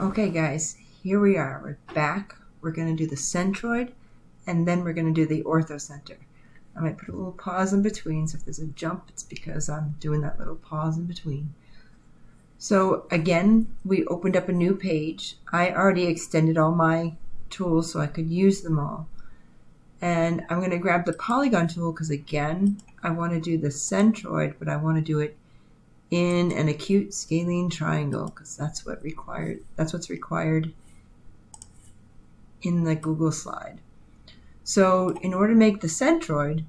Okay guys, here we are. We're back. We're going to do the centroid and then we're going to do the orthocenter. I might put a little pause in between, so if there's a jump, it's because I'm doing that little pause in between. So again, we opened up a new page. I already extended all my tools so I could use them all. And I'm going to grab the polygon tool because again, I want to do the centroid, but I want to do it in an acute scalene triangle because that's what's required in the Google slide. So in order to make the centroid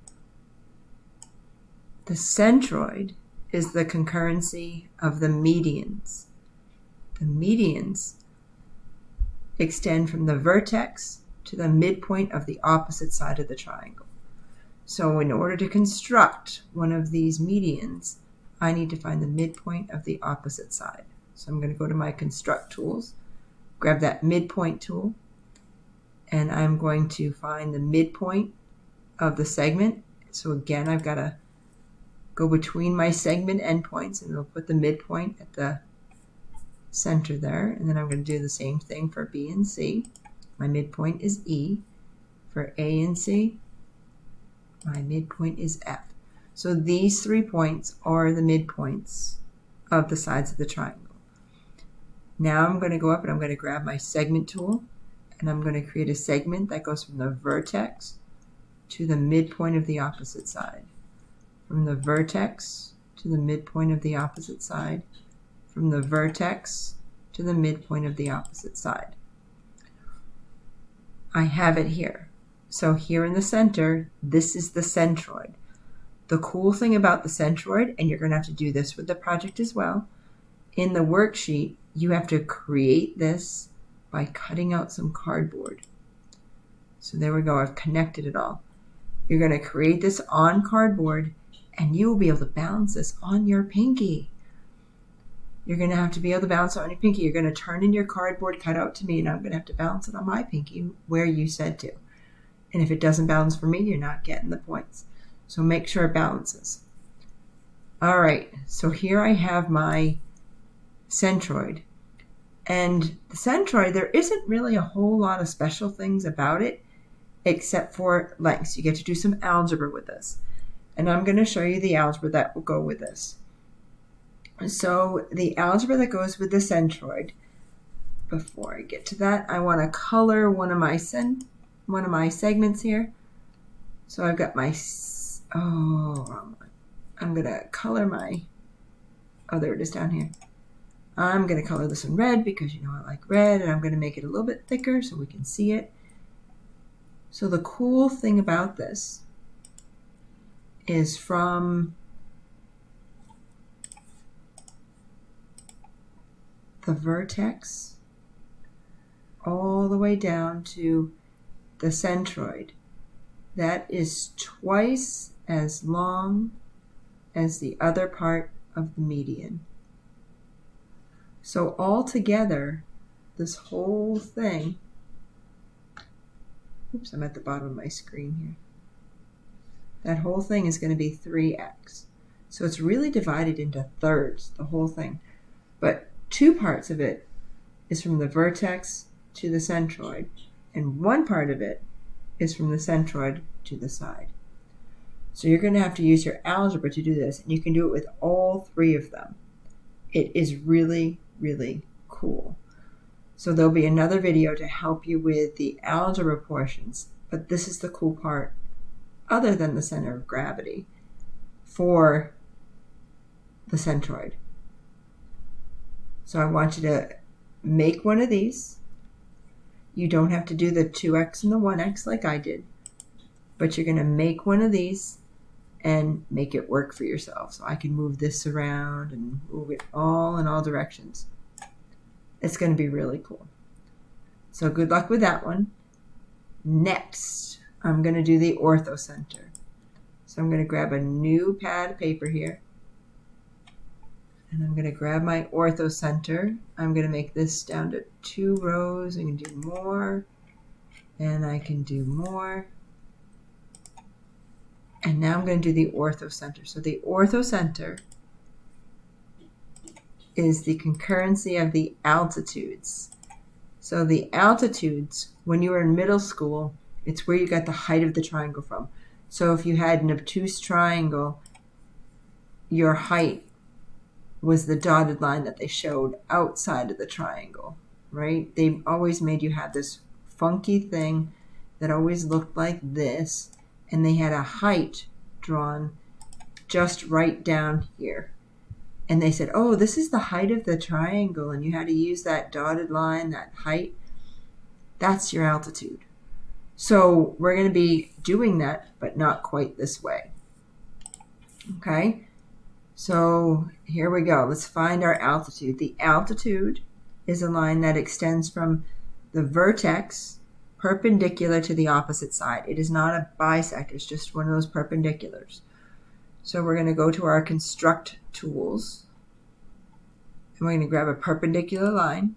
is the concurrency of the medians. The medians extend from the vertex to the midpoint of the opposite side of the triangle. So in order to construct one of these medians, I need to find the midpoint of the opposite side. So I'm going to go to my construct tools, grab that midpoint tool, and I'm going to find the midpoint of the segment. So again, I've got to go between my segment endpoints and it'll put the midpoint at the center there. And then I'm going to do the same thing for B and C. My midpoint is E. For A and C, my midpoint is F. So these 3 points are the midpoints of the sides of the triangle. Now I'm going to go up and I'm going to grab my segment tool and I'm going to create a segment that goes from the vertex to the midpoint of the opposite side. From the vertex to the midpoint of the opposite side. From the vertex to the midpoint of the opposite side. I have it here. So here in the center, this is the centroid. The cool thing about the centroid, and you're going to have to do this with the project as well, in the worksheet, you have to create this by cutting out some cardboard. So there we go, I've connected it all. You're going to create this on cardboard, and you will be able to balance this on your pinky. You're going to have to be able to balance it on your pinky. You're going to turn in your cardboard cutout to me, and I'm going to have to balance it on my pinky where you said to. And if it doesn't balance for me, you're not getting the points. So make sure it balances. All right, so here I have my centroid. And the centroid, there isn't really a whole lot of special things about it, except for lengths. You get to do some algebra with this. And I'm going to show you the algebra that will go with this. So the algebra that goes with the centroid, before I get to that, I want to color one of my segments here. So I've got my, wrong one. I'm going to color my, there it is down here. I'm going to color this in red because you know I like red, and I'm going to make it a little bit thicker so we can see it. So the cool thing about this is from the vertex all the way down to the centroid. That is twice as long as the other part of the median. So altogether, this whole thing, oops, I'm at the bottom of my screen here. That whole thing is going to be 3x. So it's really divided into thirds, the whole thing. But 2 parts of it is from the vertex to the centroid, and 1 part of it is from the centroid to the side. So you're going to have to use your algebra to do this, and you can do it with all 3 of them. It is really, really cool. So there'll be another video to help you with the algebra portions, but this is the cool part, other than the center of gravity, for the centroid. So I want you to make one of these. You don't have to do the 2x and the 1x like I did, but you're going to make one of these and make it work for yourself. So I can move this around and move it all in all directions. It's going to be really cool. So good luck with that one. Next, I'm going to do the orthocenter. So I'm going to grab a new pad of paper here. And I'm going to grab my orthocenter. I'm going to make this down to 2 rows. I can do more. And I can do more. And now I'm going to do the orthocenter. So the orthocenter is the concurrency of the altitudes. So the altitudes, when you were in middle school, it's where you got the height of the triangle from. So if you had an obtuse triangle, your height was the dotted line that they showed outside of the triangle, right? They always made you have this funky thing that always looked like this, and they had a height drawn just right down here. And they said, oh, this is the height of the triangle, and you had to use that dotted line, that height. That's your altitude. So we're going to be doing that, but not quite this way. Okay, so here we go. Let's find our altitude. The altitude is a line that extends from the vertex perpendicular to the opposite side. It is not a bisector, it's just one of those perpendiculars. So we're going to go to our construct tools, and we're going to grab a perpendicular line,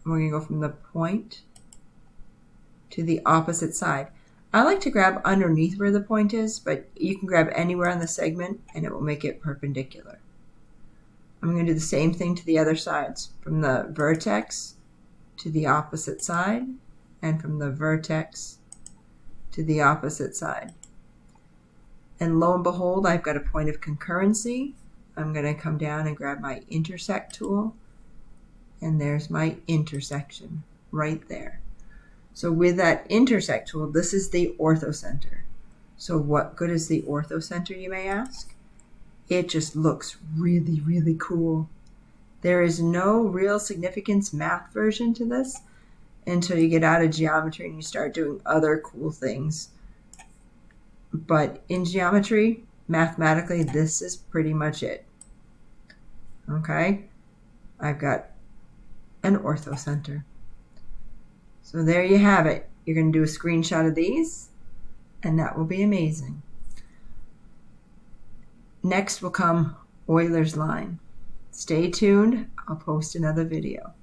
and we're going to go from the point to the opposite side. I like to grab underneath where the point is, but you can grab anywhere on the segment and it will make it perpendicular. I'm going to do the same thing to the other sides, from the vertex to the opposite side, and from the vertex to the opposite side. And lo and behold, I've got a point of concurrency. I'm going to come down and grab my intersect tool, and there's my intersection right there. So with that intersect tool, this is the orthocenter. So what good is the orthocenter, you may ask? It just looks really, really cool. There is no real significance math version to this until you get out of geometry and you start doing other cool things. But in geometry, mathematically, this is pretty much it. Okay, I've got an orthocenter. So there you have it. You're going to do a screenshot of these, and that will be amazing. Next will come Euler's line. Stay tuned. I'll post another video.